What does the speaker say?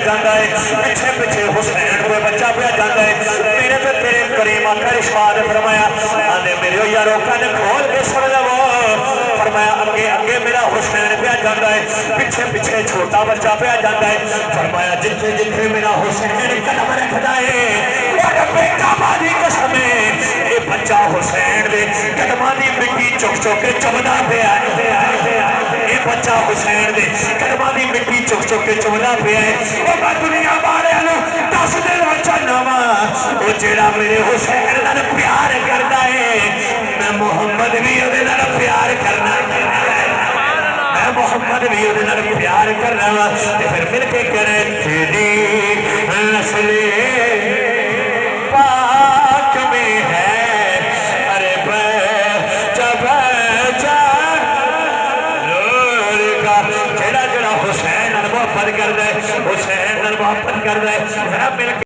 جاتا ہے پیچھے پیچھے حسین کوئی بچہ پہ جاتا ہے میرے پہ تیرے کریم آقا ارشاد فرمایا آنے میرے یارو کان کھول کے سن لو فرمایا اگے اگے میرا حسین پہ جاتا ہے پیچھے پیچھے چھوٹا بچہ پہ جاتا ہے فرمایا جتھے جتھے میرا حسین قدم رکھتا ہے رب کعبہ دی قسم اے بچہ حسین دے قدماں دی مٹی چک چک کے چمدا پیا اے بچہ حسین دے قدماں دی مٹی چک چک کے چمدا پیا او میں دنیا والےاں نوں دس دینا چاہنا وا او جیڑا میرے حسین نال پیار کردا ہے میں محمد بھی اودے نال پیار کرنا میں محمد بھی اودے نال پیار کرنا وا تے پھر مل کے کرے تیری نسل پاک میں ہے ارے بچہ بچہ نور کا جڑا جڑا حسین نال محبت کردا ہے حسین نال محبت کردا ہے ذرا مل